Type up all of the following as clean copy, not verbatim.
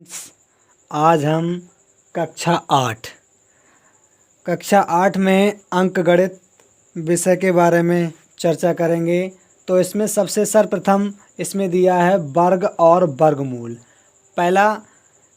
आज हम कक्षा आठ में अंकगणित विषय के बारे में चर्चा करेंगे। तो इसमें सबसे सर्वप्रथम इसमें दिया है वर्ग और वर्गमूल। पहला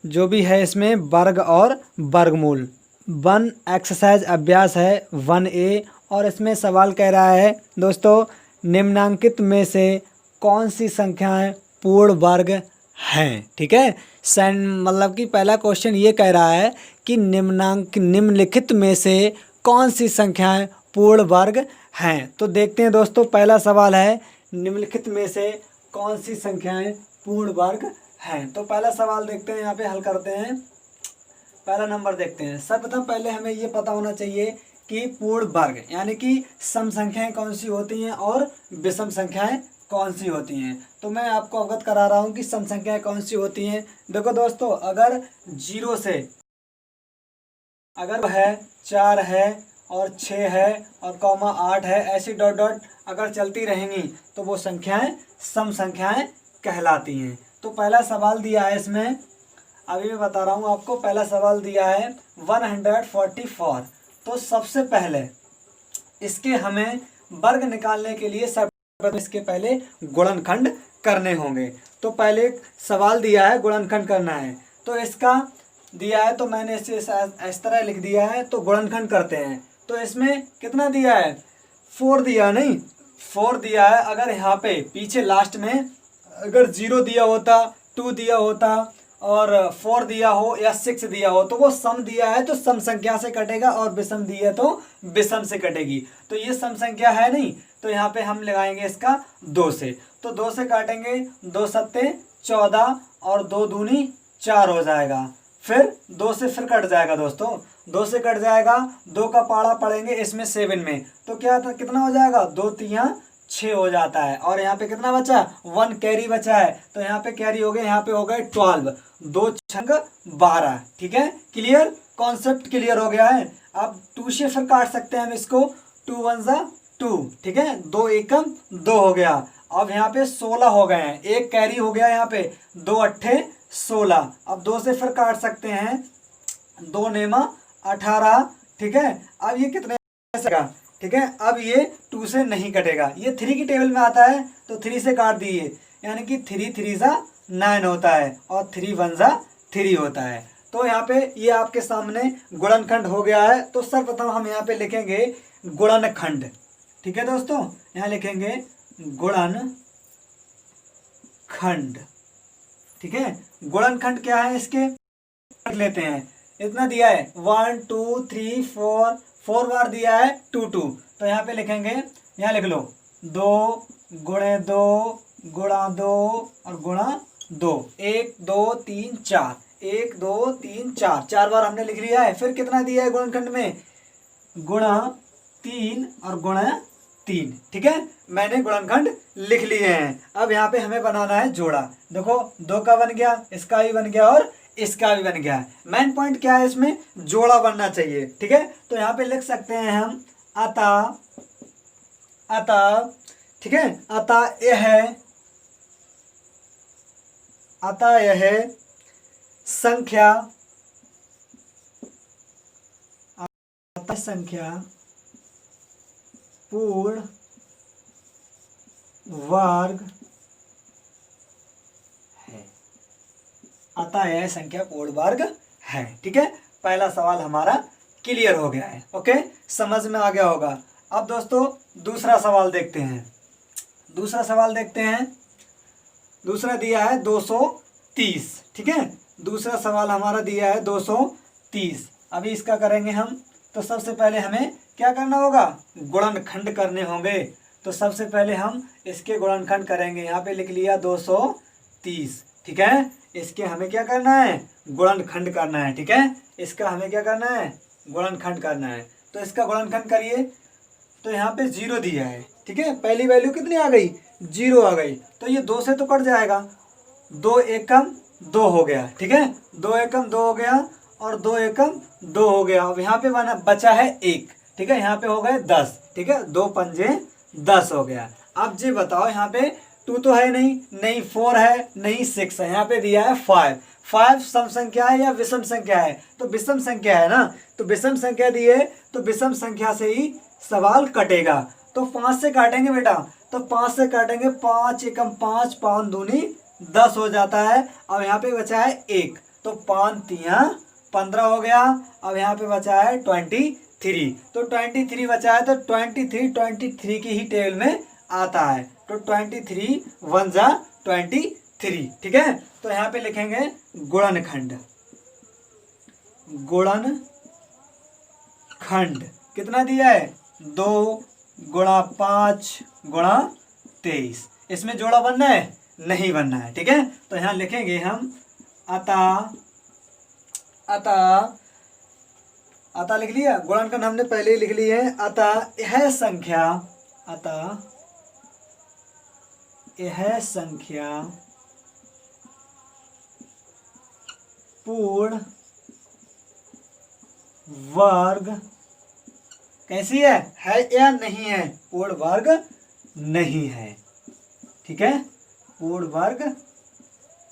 जो भी है इसमें वर्ग और वर्गमूल 1 एक्सरसाइज अभ्यास है 1A। और इसमें सवाल कह रहा है दोस्तों, निम्नांकित में से कौन सी संख्याएं पूर्ण वर्ग हैं। ठीक है, मतलब कि पहला क्वेश्चन ये कह रहा है कि निम्नलिखित में से कौन सी संख्याएं पूर्ण वर्ग हैं। तो देखते हैं दोस्तों, पहला सवाल है निम्नलिखित में से कौन सी संख्याएं पूर्ण वर्ग हैं। तो पहला सवाल देखते हैं, यहाँ पे हल करते हैं। पहला नंबर देखते हैं। सर्वप्रथम पहले हमें ये पता होना चाहिए कि पूर्ण वर्ग यानी कि सम संख्याएं कौन सी होती हैं और विषम संख्याएं कौन सी होती हैं। तो मैं आपको अवगत करा रहा हूँ कि सम संख्याएं कौन सी होती हैं। देखो दोस्तों, अगर 0 से अगर है 4 है और 6 है और कॉमा 8 है, ऐसी डॉट डॉट अगर चलती रहेंगी तो वो संख्याएं सम संख्याएं कहलाती हैं। तो पहला सवाल दिया है इसमें, अभी मैं बता रहा हूँ आपको। पहला सवाल दिया है 144। तो सबसे पहले इसके हमें वर्ग निकालने के लिए इसके पहले गुणनखंड करने होंगे। तो पहले सवाल दिया है गुणनखंड करना है, तो इसका दिया है तो मैंने इसे इस तरह लिख दिया है। तो गुणनखंड करते हैं। तो इसमें कितना दिया है, 4 दिया, नहीं 4 दिया है। अगर यहाँ पे पीछे लास्ट में अगर 0 दिया होता, 2 दिया होता और 4 दिया हो या 6 दिया हो तो वो सम दिया है तो सम संख्या से कटेगा, और विषम दिया है तो विषम से कटेगी। तो ये सम संख्या है नहीं, तो यहाँ पे हम लगाएंगे इसका 2 से। तो 2 से काटेंगे, 2 सत्ते 14 और 2 दूनी 4 हो जाएगा। फिर 2 से फिर कट जाएगा दोस्तों, 2 से कट जाएगा, 2 का पाड़ा पड़ेंगे इसमें 7 में, तो क्या था, कितना हो जाएगा, 2 3 6 हो जाता है। और यहाँ पे कितना बचा, 1 कैरी बचा है, तो यहाँ पे कैरी हो गए, यहाँ पे हो गए 12, 2 छंग 12। ठीक है, क्लियर, कॉन्सेप्ट क्लियर हो गया है। अब 2 से फिर काट सकते हैं हम इसको, 2 1 जा 2। ठीक है, 2 एकम 2 हो गया। अब यहाँ पे 16 हो गए हैं, एक कैरी हो गया यहाँ पे, 2 अट्ठे 16। अब 2 से फिर काट सकते हैं, 2 नेमा 18। ठीक है, अब ये कितने का, ठीक है, अब ये 2 से नहीं कटेगा, ये 3 की टेबल में आता है तो 3 से काट दिए, यानी कि 3 3 जा 9 होता है और 3 1 जा 3 होता है। तो यहाँ पे ये आपके सामने गुणनखंड हो गया है। तो सर्वप्रथम हम यहाँ पे लिखेंगे गुणनखंड। ठीक है दोस्तों, यहाँ लिखेंगे गुणनखंड। ठीक है, गुणनखंड क्या है इसके लेते हैं। इतना दिया है 1 2 3 4 बार दिया है 2 2। तो यहाँ पे लिखेंगे, यहाँ लिख लो 2 गुणे 2 गुणा 2 और गुणा 2, 1 2 3 4, 1 2 3 4, 4 बार हमने लिख लिया है। फिर कितना दिया है गुणनखंड में, गुणा 3 और गुणा 3। ठीक है, मैंने गुणनखंड लिख लिए हैं। अब यहाँ पे हमें बनाना है जोड़ा। देखो 2 का बन गया, इसका भी बन गया और इसका भी बन गया। मेन पॉइंट क्या है, इसमें जोड़ा बनना चाहिए। ठीक है, तो यहाँ पे लिख सकते हैं हम अतः, ठीक है, अतः यह संख्या पूर्ण वर्ग है। अतः यह संख्या पूर्ण वर्ग है। ठीक है, पहला सवाल हमारा क्लियर हो गया है। ओके, समझ में आ गया होगा। अब दोस्तों दूसरा सवाल देखते हैं। दूसरा दिया है 230। ठीक है, दूसरा सवाल हमारा दिया है 230। अभी इसका करेंगे हम। तो सबसे पहले हमें क्या करना होगा, गुणनखंड करने होंगे। तो सबसे पहले हम इसके गुणनखंड करेंगे। यहाँ पे लिख लिया 230। ठीक है, इसके हमें क्या करना है, गुणनखंड करना है। ठीक है, इसका हमें क्या करना है, गुणनखंड करना है। तो इसका गुणनखंड करिए। तो यहाँ पे 0 दिया है। ठीक है, पहली वैल्यू कितनी आ गई, 0 आ गई। तो ये 2 से तो कट जाएगा, 2 एकम 2 हो गया। ठीक है, 2 एकम 2 हो गया और 2 एकम 2 हो गया। अब यहाँ पे बचा है 1। ठीक है, यहाँ पे हो गए 10। ठीक है, 2 पंजे 10 हो गया। अब जी बताओ, यहाँ पे 2 तो है नहीं, 4 है नहीं, 6 है, यहाँ पे दिया है 5। 5 सम संख्या है या विषम संख्या है? तो विषम संख्या है ना, तो विषम संख्या दी है तो विषम संख्या से ही सवाल कटेगा। तो 5 से काटेंगे बेटा, तो 5 से काटेंगे, 5 एकम 5, 5 दूनी 10 हो जाता है। अब यहाँ पे बचा है 1, तो 5 तिया 15 हो गया। अब यहाँ पे बचा है 23, तो 23 बचा है, तो 23 की ही टेबल में आता है। तो 23 1 जा 23, ठीक है। तो यहाँ पे लिखेंगे गुणनखंड। गुणनखंड कितना दिया है? 2 गुणा 5 गुणा 23। इसमें जोड़ा बनना है? नहीं बनना है, ठीक है। तो यहाँ लिखेंगे हम अतः लिख लिया। गुणनखंड हमने पहले ही लिख ली है। अतः यह संख्या पूर्ण वर्ग कैसी है या नहीं है? पूर्ण वर्ग नहीं है, ठीक है, पूर्ण वर्ग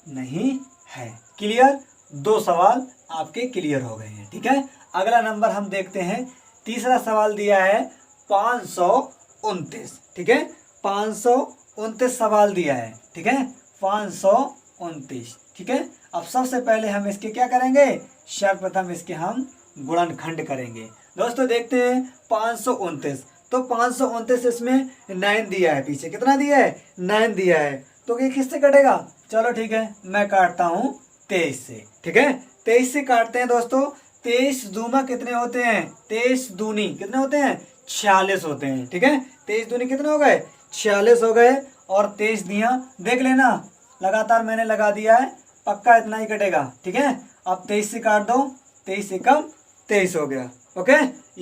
नहीं है। क्लियर? 2 सवाल आपके क्लियर हो गए हैं, ठीक है। अगला नंबर हम देखते हैं। तीसरा सवाल दिया है 529, ठीक है। 529 सवाल दिया है, ठीक है, 529, ठीक है। अब सबसे पहले हम इसके क्या करेंगे? सर्वप्रथम इसके हम गुणनखंड करेंगे। दोस्तों देखते हैं 529, तो 529 इसमें 9 दिया है, पीछे कितना दिया है? 9 दिया है। तो ये किससे कटेगा? चलो ठीक है, मैं काटता हूँ 23 से, ठीक है। 23 से काटते हैं दोस्तों। 23 दूना कितने होते हैं? 23 दूनी कितने होते हैं? 46 होते हैं, ठीक है। 23 दूनी कितने हो गए? 46 हो गए। और 23 दिया देख लेना, लगातार मैंने लगा दिया है, पक्का इतना ही कटेगा, ठीक है। अब 23 से काट दो, 23 एकम 23 हो गया। ओके,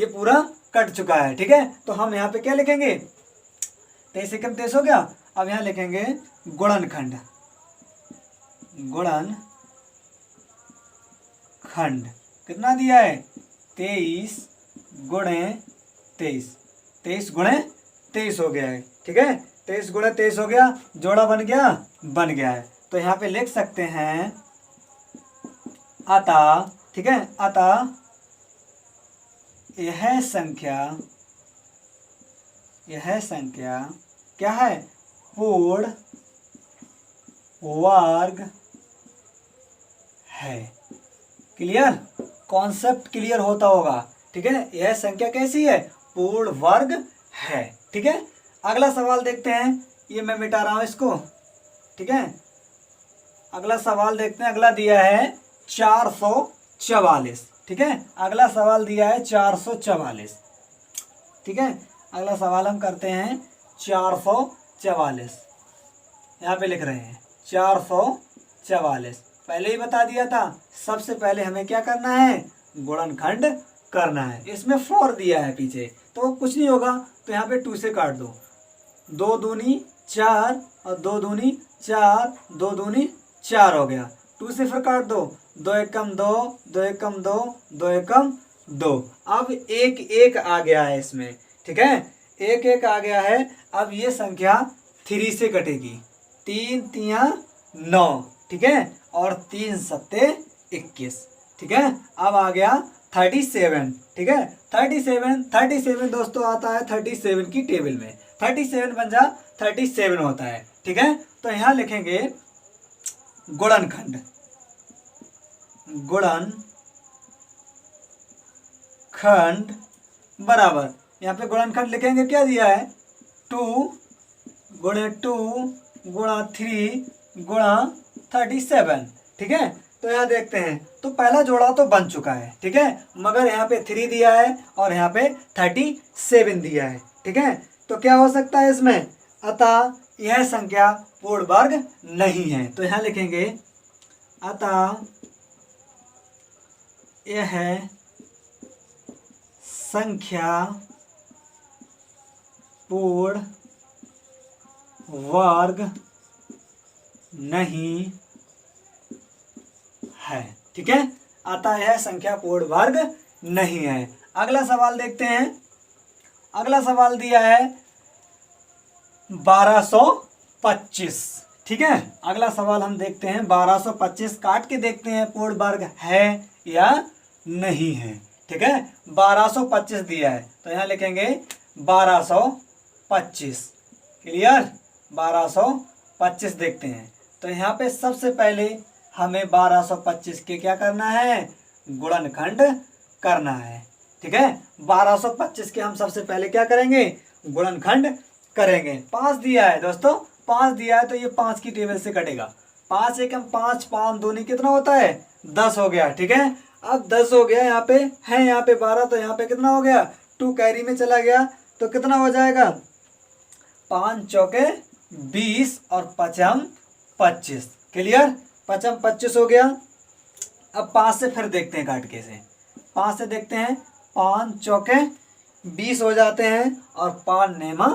ये पूरा कट चुका है, ठीक है। तो हम यहाँ पे क्या लिखेंगे? 23 एकम 23 हो गया। अब यहाँ लिखेंगे गुणनखंड। गुणनखंड कितना दिया है? 23 गुणे 23, 23 गुणे 23 हो गया है, ठीक है। 23 गुणे 23 हो गया। जोड़ा बन गया? बन गया है। तो यहाँ पे लिख सकते हैं अतः, ठीक है, अतः यह संख्या क्या है? पूर्ण वर्ग है। क्लियर? कॉन्सेप्ट क्लियर होता होगा, ठीक है। यह संख्या कैसी है? पूर्ण वर्ग है, ठीक है। अगला सवाल देखते हैं। ये मैं मिटा रहा हूं इसको, ठीक है। अगला सवाल देखते हैं। अगला दिया है 444, ठीक है। अगला सवाल दिया है 444, ठीक है। अगला सवाल हम करते हैं 444। यहाँ पे लिख रहे हैं 444। पहले ही बता दिया था, सबसे पहले हमें क्या करना है? गुणनखंड करना है। इसमें 4 दिया है पीछे, तो कुछ नहीं होगा, तो यहाँ पे 2 से काट दो। 2 दूनी 4 और 2 दूनी 4, 2 दूनी 4 हो गया। 2 से फिर काट दो, 2 एकम 2, 2 एकम 2, 2 एकम 2। अब 1 1 आ गया है इसमें, ठीक है, 1 1 आ गया है। अब ये संख्या 3 से कटेगी। 3 तिया 9, ठीक है, और 3 सत्ते 21, ठीक है। अब आ गया 37, ठीक है। 37 दोस्तों आता है 37 की टेबल में। 37 बन जा 37 होता है, ठीक है। तो यहाँ लिखेंगे गुणनखंड। गुणनखंड बराबर, यहाँ पे गुणनखंड लिखेंगे, क्या दिया है? 2 गुणे 2 गुणा 3 गुणा 37, ठीक है। तो यहाँ देखते हैं, तो पहला जोड़ा तो बन चुका है, ठीक है, मगर यहाँ पे 3 दिया है और यहाँ पे 37 दिया है, ठीक है। तो क्या हो सकता है इसमें? अतः यह संख्या पूर्ण वर्ग नहीं है। तो यहाँ लिखेंगे अतः यह संख्या पूर्ण वर्ग नहीं है, ठीक है। अतः यह संख्या पूर्ण वर्ग नहीं है। अगला सवाल देखते हैं। अगला सवाल दिया है 1225, ठीक है, अगला सवाल हम देखते हैं 1225 काट के देखते हैं पूर्ण वर्ग है या नहीं है। ठीक है, 1225 दिया है तो यहाँ लिखेंगे 1225। क्लियर, 1225 देखते हैं तो यहाँ पे सबसे पहले हमें 1225 के क्या करना है, गुणनखंड करना है। ठीक है, 1225 के हम सबसे पहले क्या करेंगे, गुणनखंड करेंगे। 5 दिया है दोस्तों, 5 दिया है तो ये 5 की टेबल से कटेगा। 5 एकम 5, 5 दूनी कितना होता है, 10 हो गया। ठीक है, अब 10 हो गया, यहाँ पे है यहाँ पे 12 तो यहाँ पे कितना हो गया, 2 कैरी में चला गया तो कितना हो जाएगा, 5 चौके 20 और 5 25। क्लियर, 5 25 हो गया। अब 5 से फिर देखते हैं काट के से, 5 से देखते हैं, 5 चौके 20 हो जाते हैं और 5 नेमा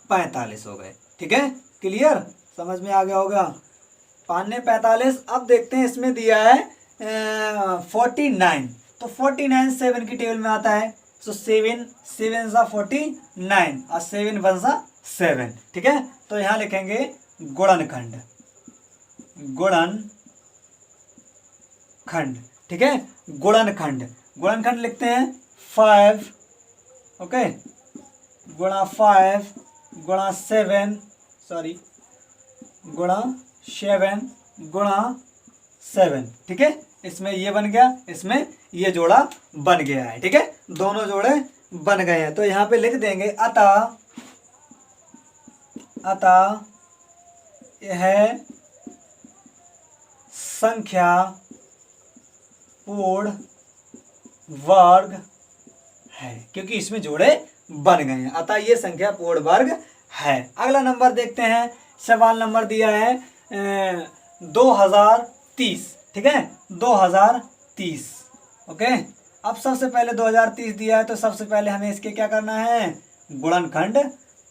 45 हो गए। ठीक है, क्लियर, समझ में आ गया होगा, 5 ने 45। अब देखते हैं इसमें दिया है 49 तो 49 7 की टेबल में आता है तो 7 7 सा 49 और 7 1 सा 7। ठीक है, तो यहाँ लिखेंगे गुणनखंड, गुणनखंड। ठीक है, गुणनखंड, गुणनखंड लिखते हैं 5, ओके, गुणा 5 गुणा 7, सॉरी गुणा 7 गुणा 7। ठीक है, इसमें ये बन गया, इसमें ये जोड़ा बन गया है। ठीक है, दोनों जोड़े बन गए हैं तो यहाँ पे लिख देंगे अतः यह संख्या पूर्ण वर्ग है, क्योंकि इसमें जोड़े बन गए हैं, अतः ये संख्या पूर्ण वर्ग है। अगला नंबर देखते हैं, सवाल नंबर दिया है 2030। ठीक है, 2030। ओके, अब सबसे पहले 2030 दिया है तो सबसे पहले हमें इसके क्या करना है, गुणनखंड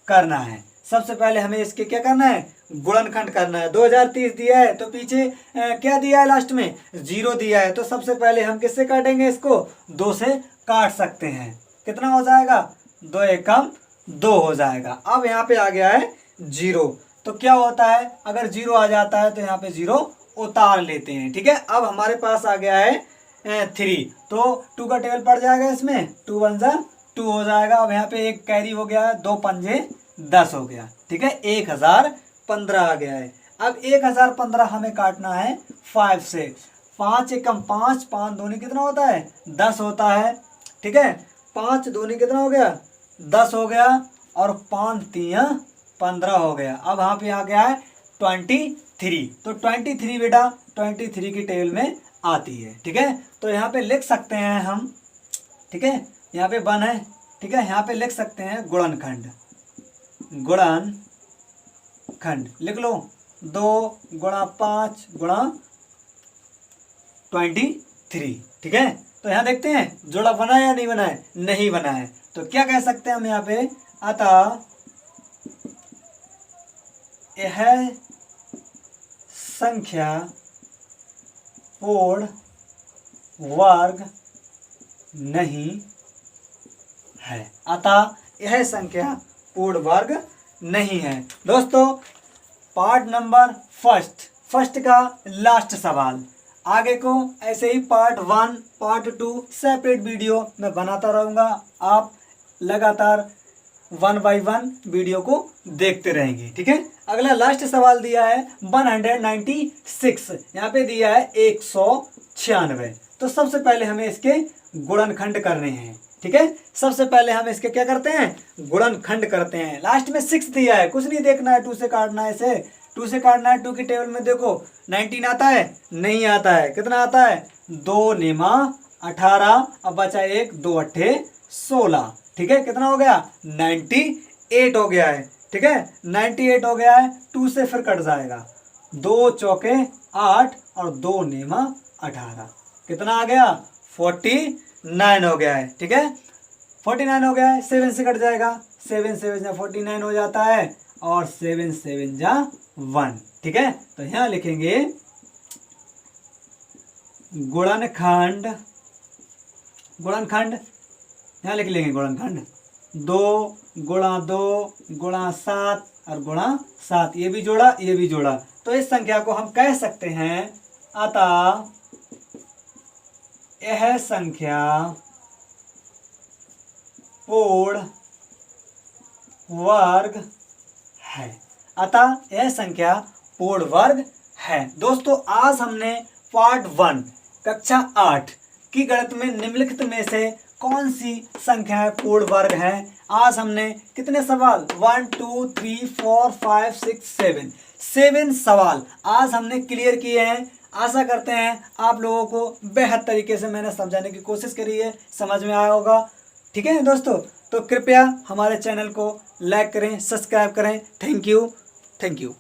करना है। सबसे पहले हमें इसके क्या करना है, गुणनखंड करना है। 2030 दिया है तो पीछे क्या दिया है, लास्ट में 0 दिया है तो सबसे पहले हम किससे काटेंगे, इसको 2 से काट सकते हैं। कितना हो जाएगा, 2 एकम 2 हो जाएगा। अब यहाँ पे आ गया है 0 तो क्या होता है, अगर 0 आ जाता है तो यहाँ पे 0 उतार लेते हैं। ठीक है, अब हमारे पास आ गया है 3 तो 2 का टेबल पड़ जाएगा इसमें, 2 1 जा 2 हो जाएगा। अब यहाँ पे 1 कैरी हो गया है, 2 पंजे 10 हो गया। ठीक है, 1015 आ गया है। अब 1015 हमें काटना है 5 से। 5 एकम 5, 5 दूनी कितना होता है, 10 होता है। ठीक है, 5 दूनी कितना हो गया, 10 हो गया और 5 3 15 हो गया। अब यहाँ पे आ गया है 23 तो 23 बेटा 23 की टेबल में आती है। ठीक है, तो यहाँ पे लिख सकते हैं हम, ठीक है, यहाँ पे 1 है। ठीक है, यहाँ पे लिख सकते हैं गुणनखंड, गुणनखंड लिख लो, 2 गुणा 5 गुणा 23। ठीक है, तो यहाँ देखते हैं जोड़ा बना है या नहीं बना है, नहीं बना है तो क्या कह सकते हैं हम यहाँ पे, अतः यह संख्या पूर्ण वर्ग नहीं है, अतः यह संख्या पूर्ण वर्ग नहीं है। दोस्तों, पार्ट नंबर फर्स्ट का लास्ट सवाल, आगे को ऐसे ही पार्ट 1 पार्ट 2 सेपरेट वीडियो मैं बनाता रहूँगा, आप लगातार 1 बाय 1 वीडियो को देखते रहेंगे। ठीक है, अगला लास्ट सवाल दिया है 196, यहाँ पे दिया है 196 तो सबसे पहले हमें इसके गुणनखंड करने हैं। ठीक है, सबसे पहले हम इसके क्या करते हैं, गुणनखंड करते हैं। लास्ट में 6 दिया है, कुछ नहीं देखना है, 2 से काटना है इसे, 2 से काटना है। 2 की टेबल में देखो 19 आता है, नहीं आता है, कितना आता है, 2 नेमा 18, अब बचा 1, 2 अट्ठे 16। ठीक है, कितना हो गया, 98 हो गया है। ठीक है, 98 हो गया है, 2 से फिर कट जाएगा, 2 चौके 8 और 2 नेमा 18, कितना आ गया, 49 हो गया है। ठीक है, 49 हो गया है, 7 से कट जाएगा, 7 7 जा 49 हो जाता है और 7 7 जा 1। ठीक है, तो यहाँ लिखेंगे गुणनखंड, गुणनखंड यहाँ लिख लेंगे गुणनखंड 2 गुणा 2 गुणा 7 और गुणा 7, ये भी जोड़ा ये भी जोड़ा, तो इस संख्या को हम कह सकते हैं अतः यह संख्या पूर्ण वर्ग है। अतः यह संख्या पूर्ण वर्ग है। दोस्तों आज हमने पार्ट 1 कक्षा 8 की गणित में निम्नलिखित में से कौन सी संख्याएं पूर्ण वर्ग हैं, आज हमने कितने सवाल 1 2 3 4 5 6 7 सवाल आज हमने क्लियर किए हैं। आशा करते हैं आप लोगों को बेहद तरीके से मैंने समझाने की कोशिश करी है, समझ में आया होगा। ठीक है दोस्तों, तो कृपया हमारे चैनल को लाइक करें, सब्सक्राइब करें। Thank you.